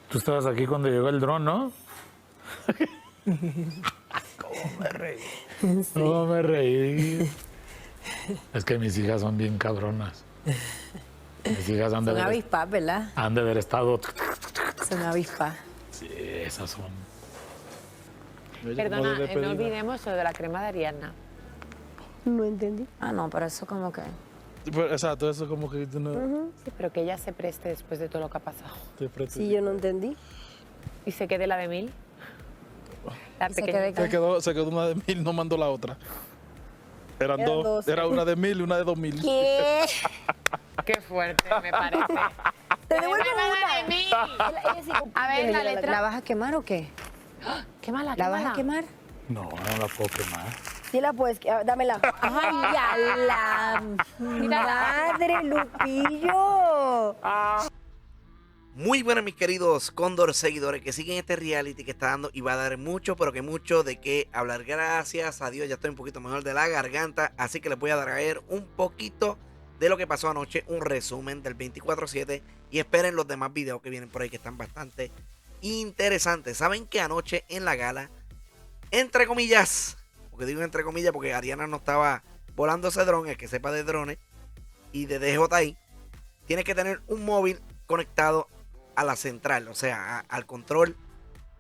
Tú estabas aquí cuando llegó el dron, ¿no? ¿Cómo me reí? Sí. ¿Cómo me reí? Es que mis hijas son bien cabronas. Mis hijas han de Son haber, avispas, ¿verdad? han de haber estado... Son avispas. Sí, esas son. Perdona, no olvidemos lo de la crema de Ariadna. No entendí. Ah, no, pero eso como que... Exacto, eso como que tú no Sí, pero que ella se preste después de todo lo que ha pasado. te prestas. Sí, yo no entendí. Y se quede la de 1000. La Y se pequeña. quede Se quedó una de 1000, no mandó la otra. Eran Eran dos. dos. Era una de 1000 y una de 2000. ¿Qué? Qué fuerte, me parece. Te devuelvo Una de una. 1000. Ella sí, A ver, mira, la letra. ¿La vas a quemar o qué? Qué mala, qué ¿La vas mala. a quemar? No, no la puedo quemar. Sí la puedes, dámela. ¡Ay, a la madre, Lupillo! Muy buenas, mis queridos Cóndor seguidores que siguen este reality que está dando y va a dar mucho, pero que mucho de qué hablar. Gracias a Dios, ya estoy un poquito mejor de la garganta, así que les voy a traer un poquito de lo que pasó anoche, un resumen del 24/7 y esperen los demás videos que vienen por ahí que están bastante interesantes. Saben que anoche en la gala, entre comillas, porque digo entre comillas porque Ariana no estaba volando ese dron, el que sepa de drones y de DJI, tiene que tener un móvil conectado a la central, o sea, al control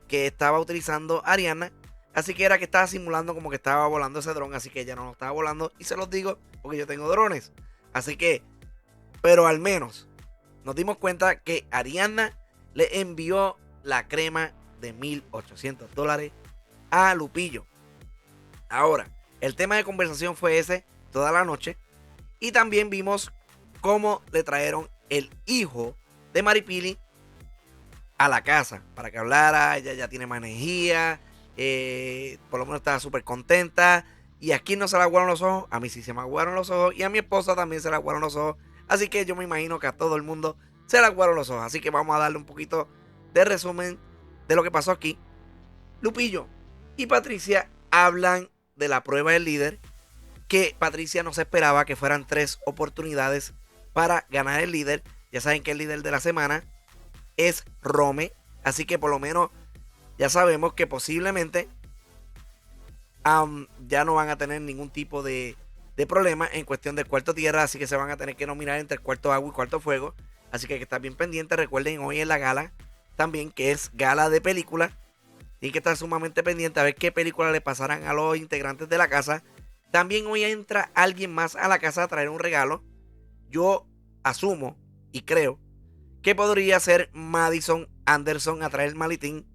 que estaba utilizando Ariana. Así que era que estaba simulando como que estaba volando ese dron, así que ella no lo estaba volando. Y se los digo porque yo tengo drones. Así que, pero al menos nos dimos cuenta que Ariana le envió la crema de $1,800 a Lupillo. Ahora, el tema de conversación fue ese toda la noche. Y también vimos cómo le trajeron el hijo de Maripili a la casa para que hablara. Ella ya tiene más energía, por lo menos estaba súper contenta. Y aquí no se le aguaron los ojos, a mí sí se me aguaron los ojos y a mi esposa también se le aguaron los ojos. Así que yo me imagino que a todo el mundo se le aguaron los ojos. Así que vamos a darle un poquito de resumen de lo que pasó aquí. Lupillo y Patricia hablan de la prueba del líder, que Patricia no se esperaba que fueran 3 oportunidades para ganar el líder. Ya saben que el líder de la semana es Rome, así que por lo menos ya sabemos que posiblemente ya no van a tener ningún tipo de problema en cuestión del cuarto tierra, así que se van a tener que nominar entre el cuarto agua y cuarto fuego, así que hay que estar bien pendiente. Recuerden, hoy en la gala también, que es gala de película, tienen que estar sumamente pendiente a ver qué película le pasarán a los integrantes de la casa. También hoy entra alguien más a la casa a traer un regalo. Yo asumo y creo que podría ser Madison Anderson a traer el maletín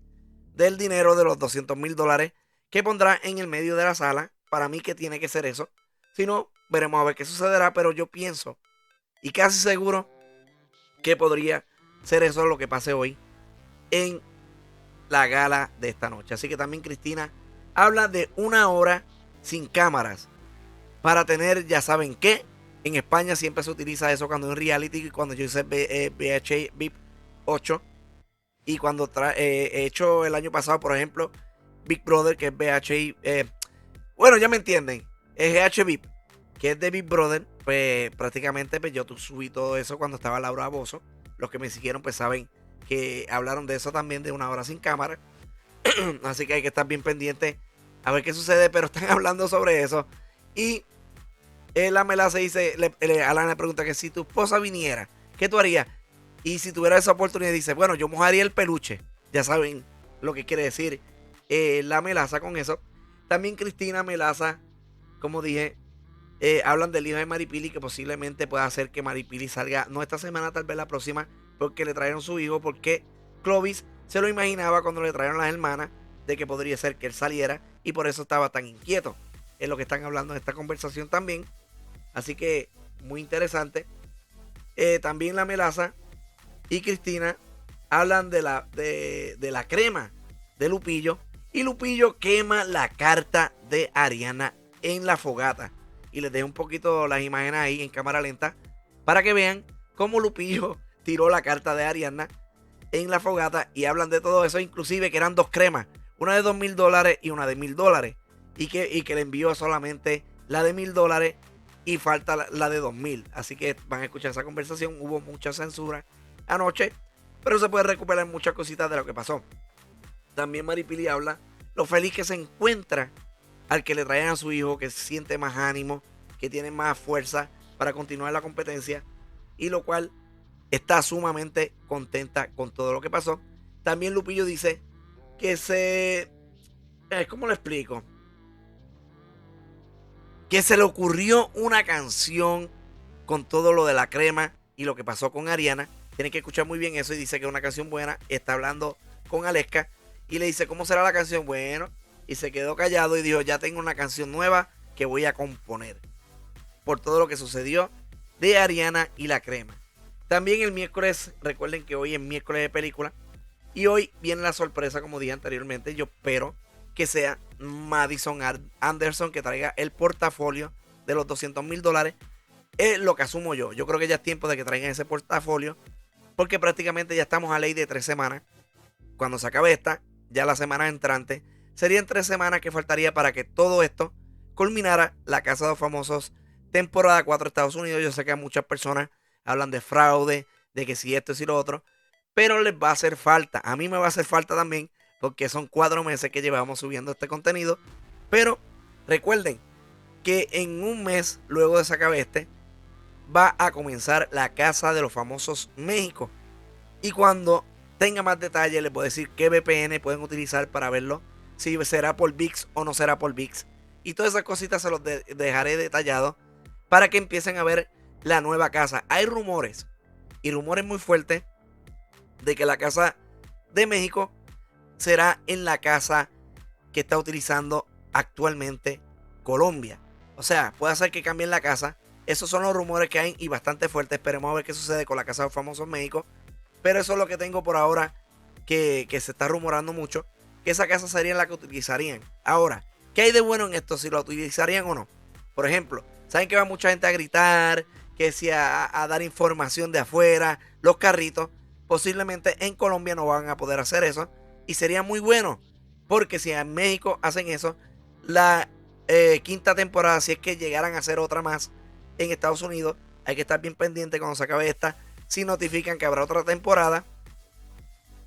del dinero de los $200,000 que pondrá en el medio de la sala. Para mí que tiene que ser eso. Si no, veremos a ver qué sucederá, pero yo pienso y casi seguro que podría ser eso lo que pase hoy en la gala de esta noche. Así que también Cristina habla de 1 hora sin cámaras para tener, ya saben qué. En España siempre se utiliza eso cuando es reality, cuando yo hice VH VIP 8 y cuando he hecho el año pasado, por ejemplo, Big Brother, que es VH, bueno, ya me entienden, es GH VIP, que es de Big Brother. Pues prácticamente pues, yo subí todo eso cuando estaba Laura Bozzo. Los que me siguieron pues saben que hablaron de eso también, de 1 hora sin cámara. Así que hay que estar bien pendiente a ver qué sucede, pero están hablando sobre eso. Y la Melaza dice, Alan le pregunta que si tu esposa viniera, ¿qué tú harías? Y si tuviera esa oportunidad, dice, bueno, yo mojaría el peluche. Ya saben lo que quiere decir la Melaza con eso. También Cristina, Melaza, como dije, hablan del hijo de Maripili, que posiblemente pueda hacer que Maripili salga, no esta semana, tal vez la próxima, porque le trajeron su hijo, porque Clovis se lo imaginaba cuando le trajeron las hermanas, de que podría ser que él saliera, y por eso estaba tan inquieto. Es lo que están hablando en esta conversación también. Así que muy interesante. También la Melaza y Cristina hablan de la crema de Lupillo. Y Lupillo quema la carta de Ariana en la fogata. Y les dejo un poquito las imágenes ahí en cámara lenta para que vean cómo Lupillo tiró la carta de Ariana en la fogata. Y hablan de todo eso, inclusive que eran 2 cremas, una de $2,000 y una de $1,000. Y que le envió solamente la de $1,000 y falta la de 2,000. Así que van a escuchar esa conversación. Hubo mucha censura anoche, pero se puede recuperar muchas cositas de lo que pasó. También Maripili habla lo feliz que se encuentra al que le traen a su hijo, que siente más ánimo, que tiene más fuerza para continuar la competencia, y lo cual está sumamente contenta con todo lo que pasó. También Lupillo dice que ¿cómo le explico? Que se le ocurrió una canción con todo lo de la crema y lo que pasó con Ariana. Tienen que escuchar muy bien eso, y dice que es una canción buena. Está hablando con Aleska y le dice, ¿cómo será la canción? Bueno, y se quedó callado y dijo, ya tengo una canción nueva que voy a componer por todo lo que sucedió de Ariana y la crema. También el miércoles, recuerden que hoy es miércoles de película, y hoy viene la sorpresa, como dije anteriormente. Yo espero que sea Madison Anderson que traiga el portafolio de los $200,000. Es lo que asumo yo. Yo creo que ya es tiempo de que traigan ese portafolio, porque prácticamente ya estamos a ley de 3 semanas. Cuando se acabe esta, ya la semana entrante, serían 3 semanas que faltaría para que todo esto culminara la Casa de los Famosos temporada 4 de Estados Unidos. Yo sé que muchas personas hablan de fraude, de que si esto y si lo otro, pero les va a hacer falta. A mí me va a hacer falta también, porque son 4 meses que llevamos subiendo este contenido. Pero recuerden que en un mes, luego de se acabe este, va a comenzar la Casa de los Famosos México. Y cuando tenga más detalles, les voy a decir qué VPN pueden utilizar para verlo, si será por VIX o no será por VIX. Y todas esas cositas se los dejaré detallados para que empiecen a ver la nueva casa. Hay rumores, y rumores muy fuertes, de que la Casa de México será en la casa que está utilizando actualmente Colombia. O sea, puede ser que cambien la casa. Esos son los rumores que hay, y bastante fuertes. Esperemos a ver qué sucede con la Casa de los Famosos México. Pero eso es lo que tengo por ahora, que se está rumorando mucho, que esa casa sería la que utilizarían. Ahora, ¿qué hay de bueno en esto? Si lo utilizarían o no. Por ejemplo, saben que va mucha gente a gritar, que si a dar información de afuera, los carritos. Posiblemente en Colombia no van a poder hacer eso, y sería muy bueno, porque si en México hacen eso, la quinta temporada, si es que llegaran a hacer otra más en Estados Unidos, hay que estar bien pendiente cuando se acabe esta. Si notifican que habrá otra temporada,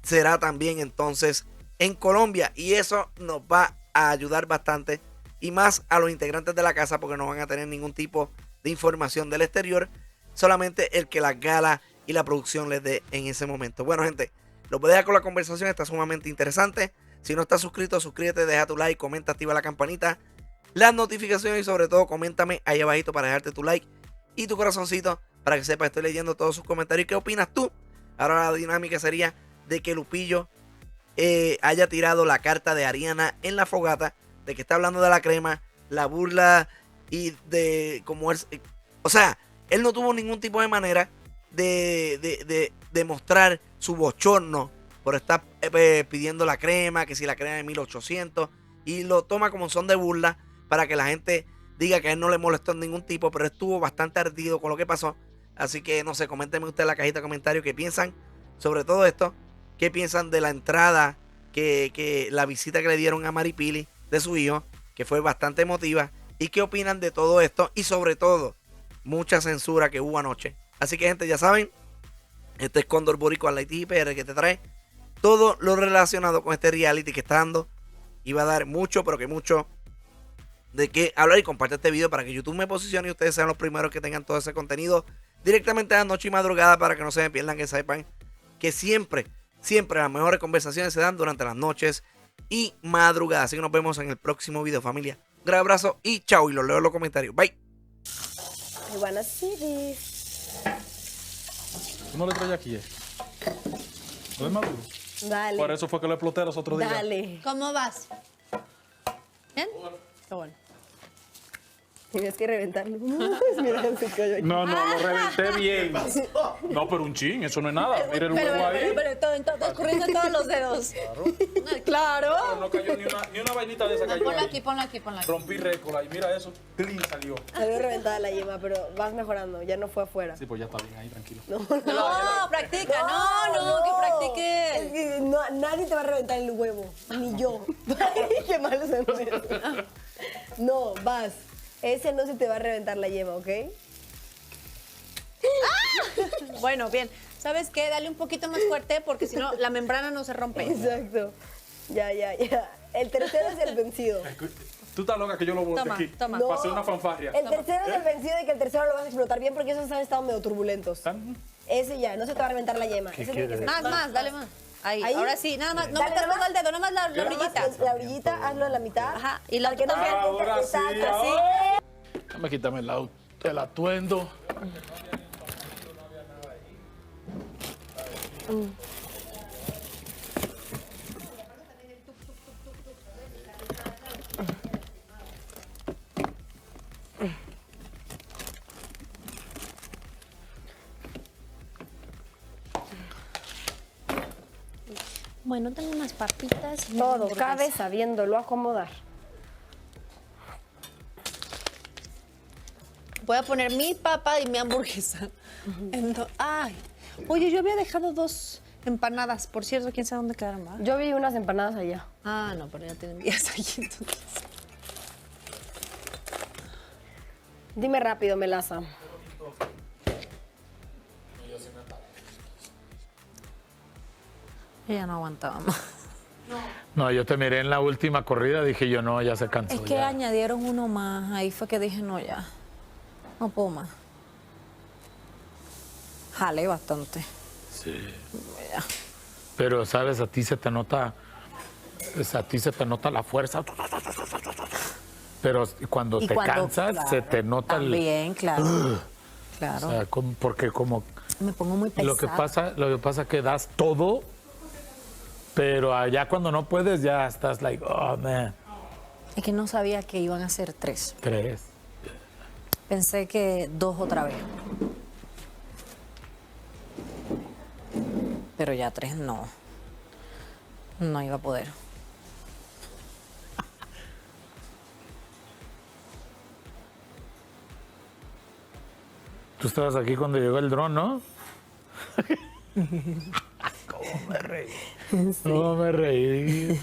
será también entonces en Colombia, y eso nos va a ayudar bastante, y más a los integrantes de la casa, porque no van a tener ningún tipo de información del exterior, solamente el que las galas y la producción les dé en ese momento. Bueno, gente, los voy a dejar con la conversación, está sumamente interesante. Si no estás suscrito, suscríbete, deja tu like, comenta, activa la campanita, las notificaciones, y sobre todo coméntame ahí abajito para dejarte tu like y tu corazoncito para que sepas, estoy leyendo todos sus comentarios. ¿Qué opinas tú? Ahora la dinámica sería de que Lupillo haya tirado la carta de Ariana en la fogata, de que está hablando de la crema, la burla, y de cómo él, o sea, él no tuvo ningún tipo de manera de mostrar su bochorno por estar pidiendo la crema, que si la crema de 1800, y lo toma como son de burla para que la gente diga que a él no le molestó en ningún tipo, pero estuvo bastante ardido con lo que pasó. Así que no sé, coméntenme ustedes en la cajita de comentarios qué piensan sobre todo esto, qué piensan de la entrada, que la visita que le dieron a Maripili de su hijo, que fue bastante emotiva, y qué opinan de todo esto, y sobre todo mucha censura que hubo anoche. Así que, gente, ya saben, este es Cóndor Boricua Light PR, que te trae todo lo relacionado con este reality que está dando, y va a dar mucho, pero que mucho de qué hablar. Y comparte este video para que YouTube me posicione y ustedes sean los primeros que tengan todo ese contenido directamente a la noche y madrugada, para que no se me pierdan, que sepan que siempre las mejores conversaciones se dan durante las noches y madrugadas. Así que nos vemos en el próximo video, familia. Un gran abrazo y chao, y los leo en los comentarios. Bye. I wanna see this. ¿Tú no le traes aquí? ¿No es maduro? Dale. Por eso fue que lo exploté los otros días. Dale. ¿Cómo vas? ¿Bien? Está bueno. Tienes que reventarlo. Mira, se cayó. No, lo reventé bien. No, pero un chin, eso no es nada. Mira el huevo ahí. Pero todo, escurriendo todos los dedos. Claro. Pero no cayó ni una vainita de esa cayó. Ponla ahí. aquí, ponla aquí. Rompí récord y mira eso, clean salió. Salió reventada la yema, pero vas mejorando. Ya no fue afuera. Sí, pues ya está bien ahí, tranquilo. No, practica. No, que practique. Es que nadie te va a reventar el huevo. Ni yo. Qué malo se me. No, vas. Ese no se te va a reventar la yema, ¿ok? Bueno, bien. ¿sabes qué? Dale un poquito más fuerte porque si no, la membrana no se rompe. Exacto. Ya. El tercero es el vencido. Tú estás loca que yo lo bote Toma, aquí. toma. Para hacer una fanfarria. El tercero es el vencido y que el tercero lo vas a explotar bien porque esos han estado medio turbulentos. Ese ya, no se te va a reventar la yema. Ese tiene que ser. Más, dale más. Ahí, Ahí. ahora sí, nada más, no Dale, metas nada todo el dedo, nada más la orillita. La orillita, hazlo a la mitad. Ajá, y la para que no otra se también. Ahora sí, exacto, así. ahora. Déjame quitarme el atuendo. Bueno, tengo unas papitas. y Todo una hamburguesa. cabe sabiéndolo acomodar. Voy a poner mi papa y mi hamburguesa. Ay, oye, yo había dejado 2 empanadas. Por cierto, quién sabe dónde quedaron, ¿va? Yo vi unas empanadas allá. Ah, no, pero ya tienen días allí, entonces. Dime rápido, Melaza. Ella no aguantaba más. No, yo te miré en la última corrida, dije yo, no, ya se cansó. Es que ya. añadieron uno más. Ahí fue que dije, no, ya. No puedo más. Jale bastante. Sí. Pero, ¿sabes? A ti se te nota la fuerza. Pero cuando Y te cuando, cansas, claro, se te nota también, claro. O Claro. sea, porque como Me pongo muy pesada. lo que pasa es que das todo, pero allá cuando no puedes ya estás like, oh man. Es que no sabía que iban a ser 3. 3. Pensé que 2 otra vez. Pero ya 3 no. No iba a poder. Tú estabas aquí cuando llegó el dron, ¿no? ¿Cómo me reí? ¿Cómo me reí?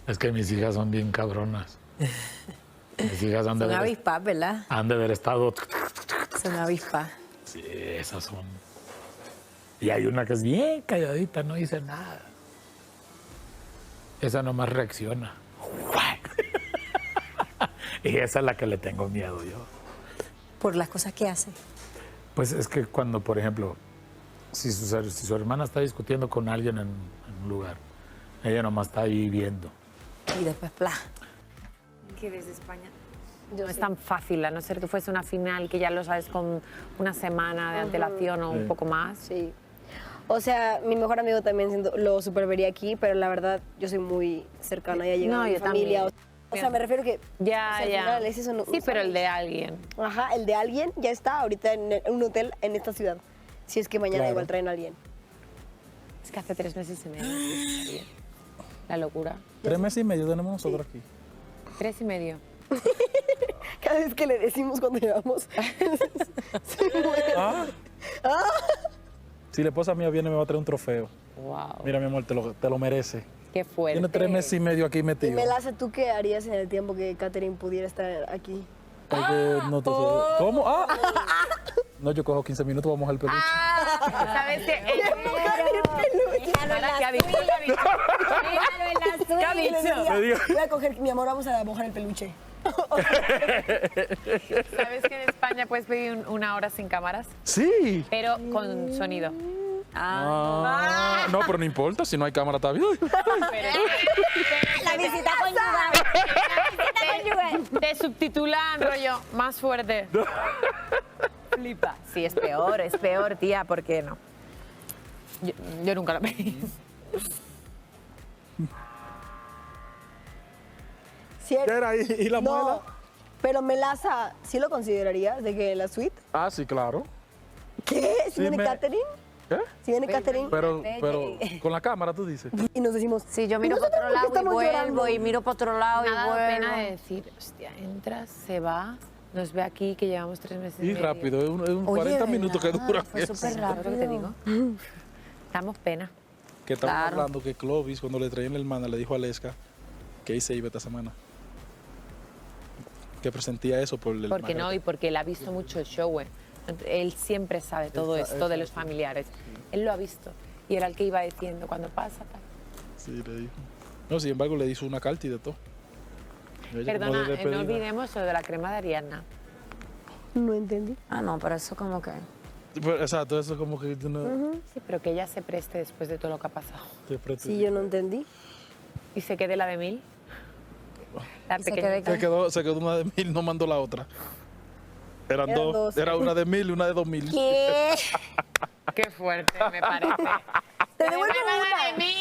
Es que mis hijas son bien cabronas. Mis hijas han de Son haber, avispas, ¿verdad? han de haber estado... Son avispas. Sí, esas son. Y hay una que es bien calladita, no dice nada. Esa nomás reacciona. Y esa es la que le tengo miedo yo. Por las cosas que hace. Pues es que cuando, por ejemplo, si su hermana está discutiendo con alguien en un lugar, ella nomás está ahí viendo. Y después, ¡plá! Que desde España no es tan fácil, a no ser que fuese una final que ya lo sabes con una semana de antelación o un poco más. Sí. O sea, mi mejor amigo también lo super vería aquí, pero la verdad yo soy muy cercana, ya llega No, mi yo familia. también. O sea, me refiero que... Ya, o sea, al ya. final es eso, no- Sí, no pero el sabes. de alguien. Ajá, el de alguien ya está ahorita en un hotel en esta ciudad. Si es que mañana Claro. igual traen a alguien. Es que hace 3 meses y medio. sí, está bien. La locura. 3 meses y medio tenemos nosotros aquí. 3 y medio. Cada vez que le decimos cuando llegamos, se muere. Ah. Si la esposa mía viene me va a traer un trofeo. Wow. Mira, mi amor, te lo merece. Qué fuerte. Tiene 3 meses y medio aquí Y metido. Melaza, ¿tú qué harías en el tiempo que Katherine pudiera estar aquí? Porque no te sé- ¿Cómo? Ah. No, yo cojo 15 minutos, vamos al peluche. ¿Sabes qué? ¿Qué ha dicho? ¿Qué ha dicho? Voy a coger, mi amor, vamos a mojar el peluche. ¿Sabes que en España puedes pedir una hora sin cámaras? Sí. Pero con sonido. Ah, no, pero no importa, si no hay cámara está bien. La visita conyugal. Te subtitulan, rollo, más fuerte. Flipa. Sí, es peor, tía, ¿por qué no? Yo nunca la pedí. ¿Cierto? ¿Qué era? ¿Y la No, muela? pero Melaza, ¿sí lo considerarías de que en la suite? Ah, sí, claro. ¿Qué? ¿Si Sí, viene me- Katherine? ¿Qué? ¿Si viene Katherine? Pero con la cámara tú dices. Y nos decimos, Sí, yo miro para nosotros otro lado y estamos vuelvo llorando. y miro para otro lado y Nada da vuelvo. pena de decir, hostia, entras, se va, nos ve aquí, que llevamos 3 meses Y medio. rápido, es un Oye, 40 minutos que ¿verdad? dura. Fue súper ¿Sabes lo que te rápido. digo? Damos pena. Que estamos Claro. hablando que Clovis, cuando le traían la hermana, le dijo a Aleska que ahí se iba esta semana. Que presentía eso por el Porque no, y porque él ha visto mucho el show, güey. Él siempre sabe todo esto de los familiares. Él lo ha visto. Y era el que iba diciendo, cuando pasa, tal. Sí, le dijo. No, sin embargo, le hizo una carta y de todo. Y ella, como Perdona, de despedida. no olvidemos lo de la crema de Ariadna. No entendí. No, pero eso como que... Pero, exacto, eso como que tú no Sí, pero que ella se preste después de todo lo que ha pasado. te prestas. Sí, yo no entendí. Y se quede la de 1000. La se pequeñita. quede Se quedó una de 1000, no mandó la otra. Eran Eran dos. dos. Era una de 1000 y una de 2000. ¿Qué? Qué fuerte, me parece. Te devuelvo Devuélveme la de una. 1000.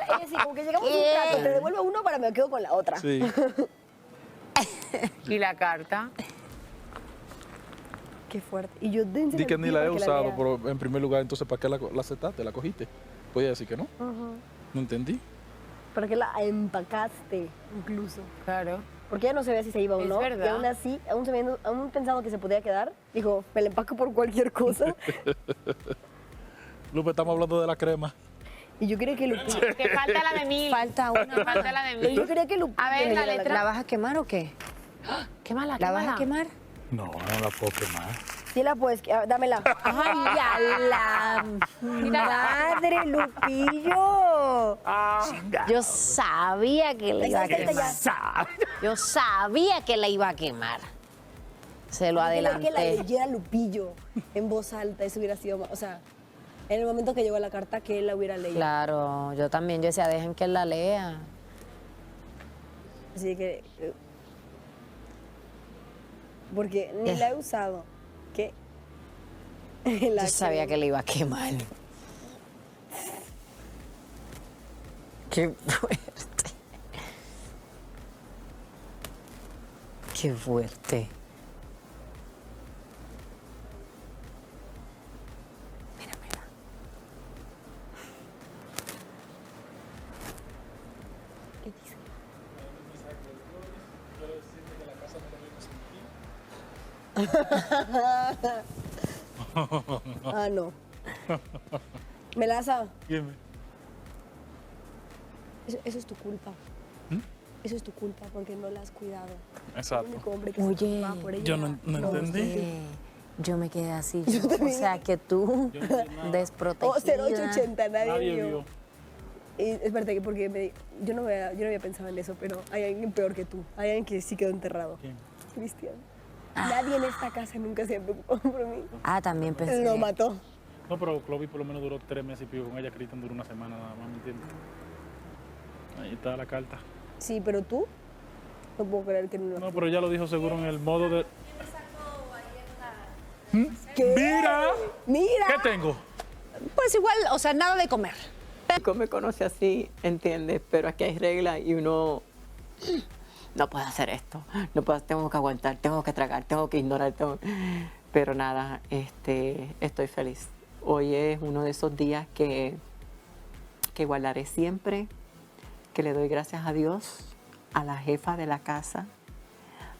Ella sí, como que llegamos a un trato, te devuelvo uno para me quedo con la otra. Sí. ¿Y la carta? Qué fuerte. Y yo dense Di que el ni pie la he para que usado, lea. pero en primer lugar, entonces, ¿para qué la aceptaste? ¿La cogiste? Podía decir que no. No entendí. ¿Para qué la empacaste incluso? Claro. Porque ella no sabía si se iba o Es no. verdad. Y aún así, aún pensando que se podía quedar, dijo, me la empaco por cualquier cosa. Lupe, estamos hablando de la crema. Y yo quería que Lupillo... Que falta la de 1000. Falta una. Falta la de Pero 1000. yo quería que Lupillo... A ver, la leyera letra. ¿La vas a quemar o qué? Qué mala, ¿La vas a quemar? No, no la puedo quemar. Sí la puedes... dámela. ¡Ay, a la madre, Lupillo! Yo sabía que la iba a Ahí está, quemar. Yo sabía que la iba a quemar. Se lo Yo quería que la adelanté. leyera Lupillo en voz alta. Eso hubiera sido... O sea, en el momento que llegó la carta, que él la hubiera leído. Claro, yo también. Yo decía, dejen que él la lea. Así que... porque ni la he usado. ¿Qué? Yo sabía que la iba a quemar. Qué fuerte. Qué fuerte. Mira, mira. ¿Qué dice? Ah, no. Melaza, Dime. eso es tu culpa. Eso es tu culpa porque no la has cuidado. El Exacto. único hombre que Oye, se preocupa por ella. Yo no entendí. Oye, yo me quedé así. O sea, que tú desprotegida. Oh, 0880, nadie, Nadie vio. vio. Y es verdad que porque yo no había pensado en eso, pero hay alguien peor que tú. Hay alguien que sí quedó enterrado. ¿Quién? Cristian. Nadie en esta casa nunca se preocupó por mí. Ah, también pensé. Lo mató. No, pero Chloe por lo menos duró 3 meses y pico con ella. Cristian duró una semana nada más, ¿me entiendes? Ahí está la carta. Sí, pero tú, no puedo creer que no. No, pero ella lo dijo seguro en el modo de... ¿Qué? ¡Mira! ¡Mira! ¿Qué tengo? Pues igual, o sea, nada de comer. Chico me conoce así, ¿entiendes? Pero aquí hay reglas y uno no puede hacer esto. No puedo, tengo que aguantar, tengo que tragar, tengo que ignorar. Pero nada, estoy feliz. Hoy es uno de esos días que guardaré siempre, que le doy gracias a Dios, a la jefa de la casa,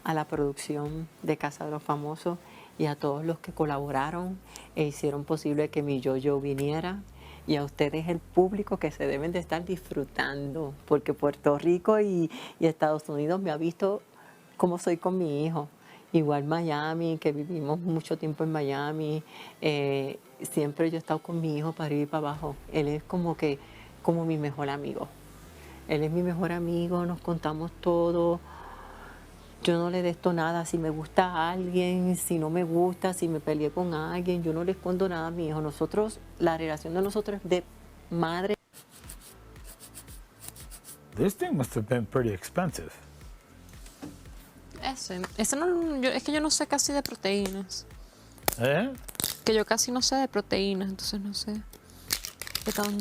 a la producción de Casa de los Famosos y a todos los que colaboraron e hicieron posible que mi yo viniera. Y a ustedes, el público, que se deben de estar disfrutando, porque Puerto Rico y Estados Unidos me ha visto cómo soy con mi hijo. Igual Miami, que vivimos mucho tiempo en Miami, siempre yo he estado con mi hijo para arriba y para abajo. Él es como mi mejor amigo. Él es mi mejor amigo, nos contamos todo. Yo no le desto nada, si me gusta a alguien, si no me gusta, si me peleé con alguien, yo no le escondo nada a mi hijo. Nosotros, la relación de nosotros es de madre. This thing must have been pretty expensive. Ese no, es que yo no sé casi de proteínas. ¿Eh? Que yo casi no sé de proteínas, entonces no sé qué tan...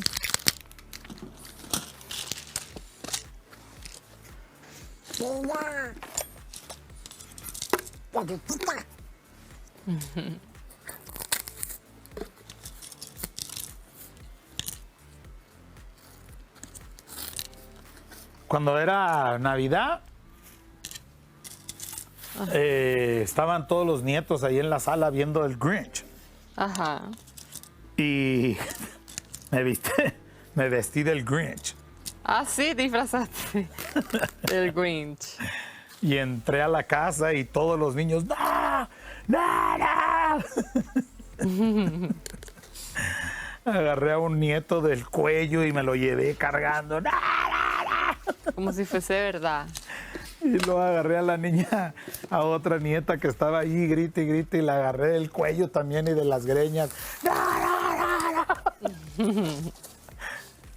Cuando era Navidad, estaban todos los nietos ahí en la sala viendo el Grinch. Ajá. Y me vestí del Grinch. Ah, sí, te disfrazaste del Grinch. Y entré a la casa y todos los niños, ¡no! ¡No, no! Agarré a un nieto del cuello y me lo llevé cargando. Como si fuese verdad. Y luego agarré a la niña, a otra nieta que estaba allí, grite y grite, y la agarré del cuello también y de las greñas.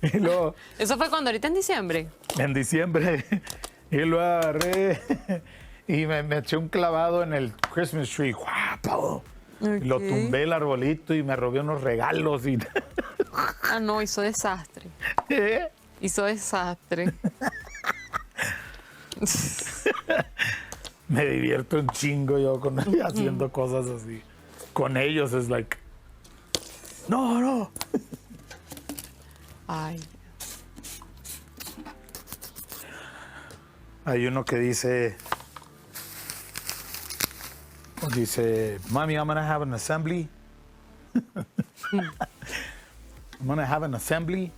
Y luego, ¿Eso fue cuando ahorita en diciembre? en diciembre, y lo agarré y me eché un clavado en el Christmas tree. ¡Guapo! Y lo tumbé el arbolito y me robé unos regalos. Y... Ah, no, hizo desastre. ¿Eh? Hizo desastre. Me divierto un chingo yo haciendo cosas así. Con ellos es like, no. Ay. Hay uno que dice, Mommy, I'm gonna have an assembly. I'm gonna have an assembly.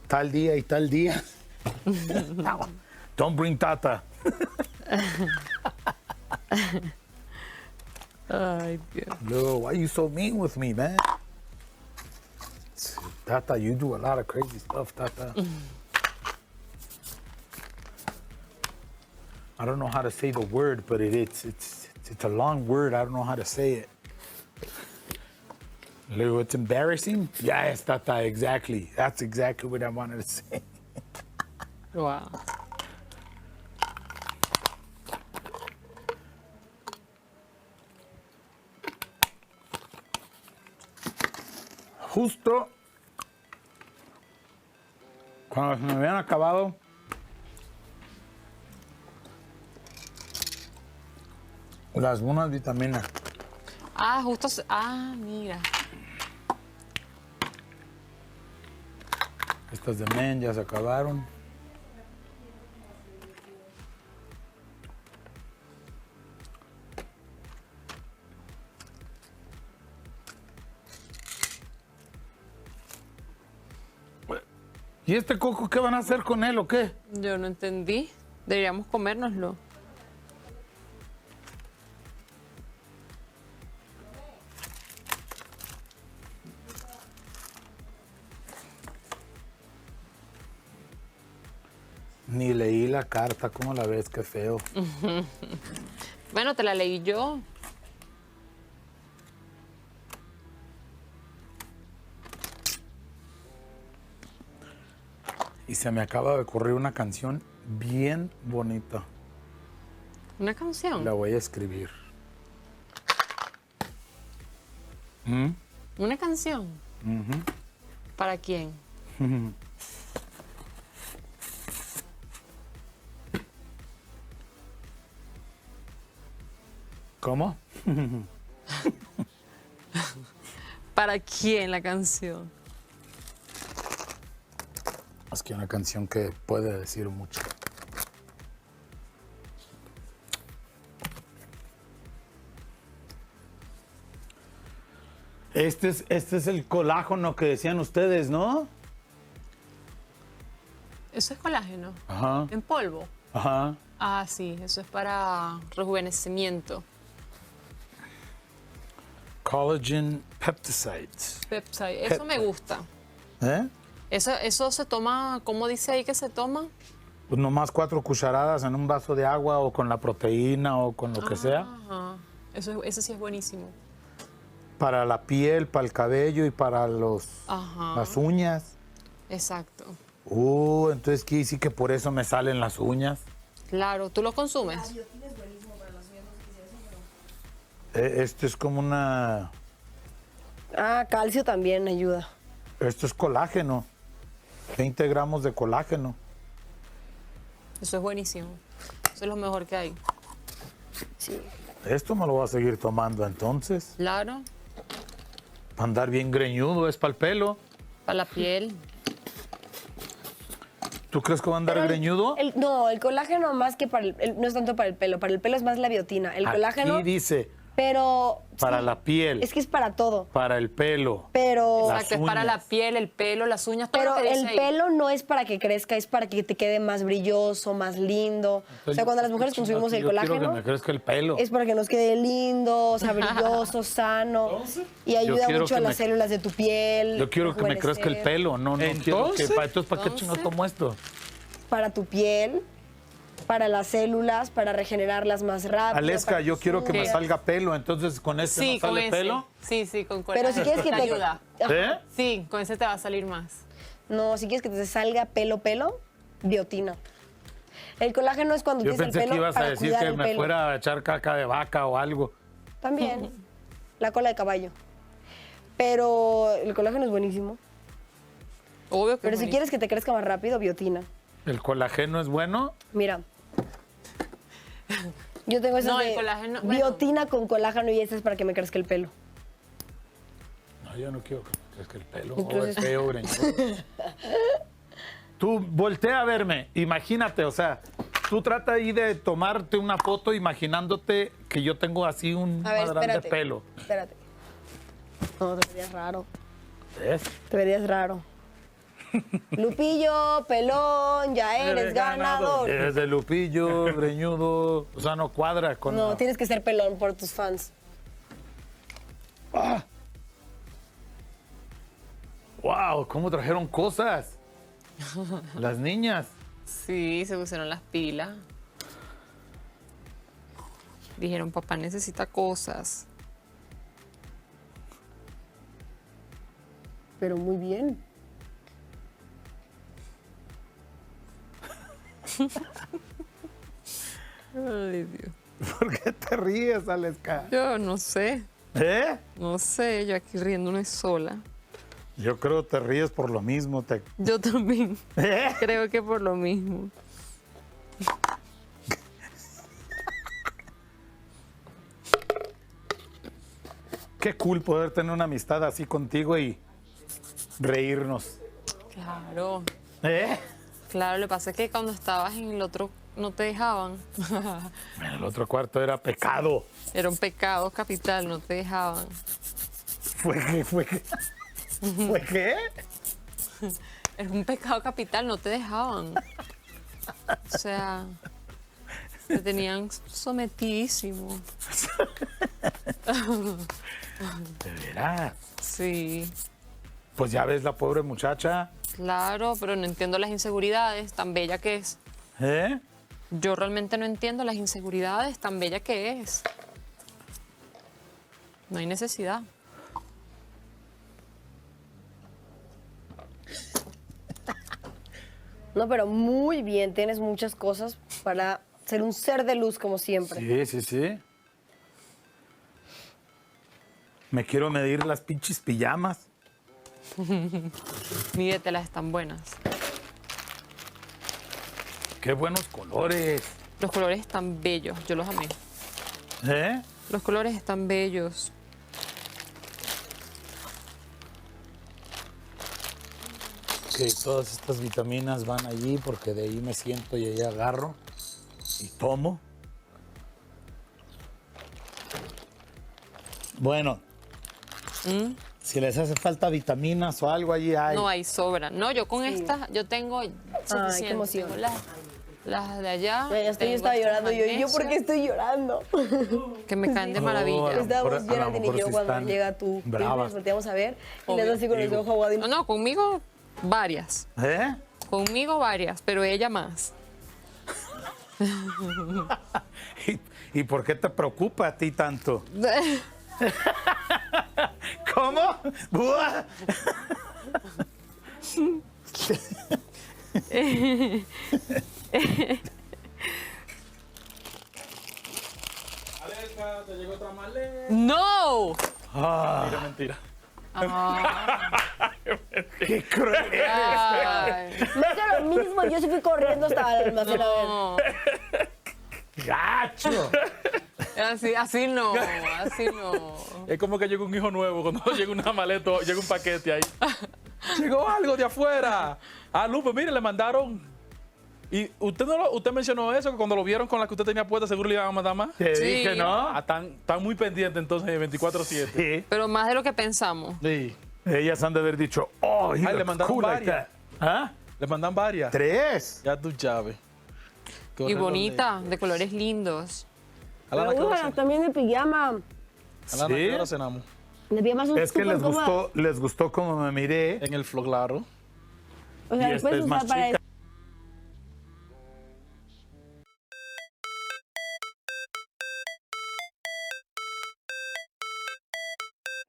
Tal día y tal día. Don't bring Tata. Ay, Dios. No, why you so mean with me, man? Tata, you do a lot of crazy stuff, Tata. I don't know how to say the word, but it's a long word. I don't know how to say it. Luego, it's embarrassing? Yes, Tata, exactly. That's exactly what I wanted to say. Wow. Justo cuando se me habían acabado las buenas vitaminas. Ah, justo. Mira. Estas de Men ya se acabaron. ¿Y este coco qué van a hacer con él o qué? Yo no entendí. Deberíamos comérnoslo. Ni leí la carta, ¿cómo la ves? Qué feo. Bueno, te la leí yo. Y se me acaba de ocurrir una canción bien bonita. ¿Una canción? La voy a escribir. ¿Una canción? Ujú. ¿Para quién? ¿Cómo? ¿Para quién la canción? Es que una canción que puede decir mucho. Este es el colágeno que decían ustedes, ¿no? Eso es colágeno. Ajá. En polvo. Ajá. Ah, sí, eso es para rejuvenecimiento. Collagen peptides. Peptide. Eso me gusta. ¿Eh? Eso se toma, ¿cómo dice ahí que se toma? Pues nomás 4 cucharadas en un vaso de agua o con la proteína o con lo que sea. Ajá. Eso sí es buenísimo. Para la piel, para el cabello y para Ajá. las uñas. Exacto. Entonces quiere decir que por eso me salen las uñas. Claro, ¿tú lo consumes? Esto es como una... Calcio también ayuda. Esto es colágeno. 20 gramos de colágeno. Eso es buenísimo. Eso es lo mejor que hay. Sí. Esto me lo voy a seguir tomando entonces. Claro, Para andar bien greñudo, es para el pelo. para la piel. ¿Tú crees que va a andar Pero greñudo? No, el colágeno más que para no es tanto para el pelo es más la biotina. El colágeno Aquí dice Pero Para la piel, es que es para todo. para el pelo. Pero, Las Exacto, es para la uñas. piel, el pelo, las uñas, todo pero lo que dice el ahí. pelo no es para que crezca, es para que te quede más brilloso, más lindo. O sea, cuando las mujeres consumimos el Yo quiero que colágeno, me crezca el pelo. es para que nos quede lindo, o sea, brilloso, sano. Y ayuda quiero mucho que a las me- células de tu piel. Yo quiero que me crezca el rejuvenecer. pelo, no quiero que... Entonces- Entonces, ¿para qué chingados tomo esto? Para tu piel, para las células, para regenerarlas más rápido. Aleska, para yo tus quiero que me uñas. salga pelo, entonces con este Sí, no con sale ese. pelo. Sí, sí, con Pero si quieres que te ayuda. ¿Eh? Sí, con ese te va a salir más. No, si quieres que te salga pelo, biotina. El colágeno es cuando Yo tienes pensé el que pelo ibas a para decir cuidar que el me pelo. fuera a echar caca de vaca o algo. También. La cola de caballo. Pero el colágeno es buenísimo. Obvio que Pero si buenísimo. quieres que te crezca más rápido, biotina. ¿El colágeno es bueno? Mira. Yo tengo esas No, el de colágeno, bueno. biotina con colágeno y esta es para que me crezca el pelo. No, yo no quiero que me crezca el pelo. Entonces- Oh, es feo, greñudo. Tú voltea a verme, imagínate, o sea, tú trata ahí de tomarte una foto imaginándote que yo tengo así un A ver, madral de espérate. pelo. Espérate. No, te verías raro. ¿Ves? Te verías raro. Lupillo, pelón, ya eres ganador. Es de Lupillo, greñudo, o sea, no cuadra con... No, tienes que ser pelón por tus fans. ¡Wow! ¿Cómo trajeron cosas? Las niñas. Sí, se pusieron las pilas. Dijeron, papá necesita cosas. Pero muy bien. Ay, Dios. ¿Por qué te ríes, Aleska? Yo no sé, ¿Eh? no sé, yo aquí riéndome sola. Yo creo que te ríes por lo mismo. Yo también, ¿Eh? creo que por lo mismo. Qué cool poder tener una amistad así contigo y reírnos. Claro, ¿Eh? claro, lo que pasa es que cuando estabas en el otro no te dejaban. En el otro cuarto era pecado. Era un pecado capital, no te dejaban. ¿Fue qué? ¿Fue qué? ¿Fue qué? Era un pecado capital, no te dejaban. O sea, te tenían sometidísimo. De veras. Sí, Pues ya ves la pobre muchacha. claro, pero no entiendo las inseguridades, tan bella que es. ¿Eh? Yo realmente no entiendo las inseguridades, tan bella que es. No hay necesidad. No, pero muy bien. Tienes muchas cosas para ser un ser de luz como siempre. Sí, sí, sí. Me quiero medir las pinches pijamas. Mídetelas, están buenas. Qué buenos colores. Los colores están bellos, yo los amé. ¿Eh? Los colores están bellos. Que todas estas vitaminas van allí porque de ahí me siento y ahí agarro y tomo. Bueno, si les hace falta vitaminas o algo allí hay. No hay sobra. No, yo con estas, yo tengo suficiente. emoción. Tengo las de allá. Yo tengo estaba estas llorando. Yo, ¿por qué magnesio, estoy llorando? Que me caen de Oh, maravilla. a lo Estábamos mejor- a lo Geraldine y mejor yo sí cuando están llega tú. bravas. Nos volteamos a ver y Obvio. les así con los ojos aguados. No, no, conmigo varias. ¿Eh? Conmigo varias, pero ella más. ¿Y por qué te preocupa a ti tanto? ¿Cómo? ¡Buah! Aleska, te llegó otra maleta. ¡No! Mira, mentira. ¡Qué cruel eres! Ay, Me hace lo mismo. Yo sí fui corriendo hasta el almacén a ver. no. ¡Gacho! Así no, así no. Es como que llega un hijo nuevo cuando llega una maleta, llega un paquete ahí. Llegó algo de afuera. Ah, Lupe, mire, le mandaron Y usted mencionó eso, que cuando lo vieron con la que usted tenía puesta, seguro le iban a mandar más. Te Sí. dije, ¿no? Están muy pendientes entonces de 24/7. Sí. Pero más de lo que pensamos. Sí. Ellas han de haber dicho, oh, he Ay, le looks mandaron cool like varias. that. ¿Ah? Le mandan varias. 3. Ya tú sabes. Y bonita, de colores lindos. Alana, ¿qué Pero hora úsalas también de pijama. Alana, ¿qué Sí. hora cenamos? De pijama son Es que súper cómodas. les gustó como me miré. En el flow, claro. O sea, Y las esta puedes es más usar para chica.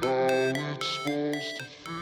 How it's supposed to feel.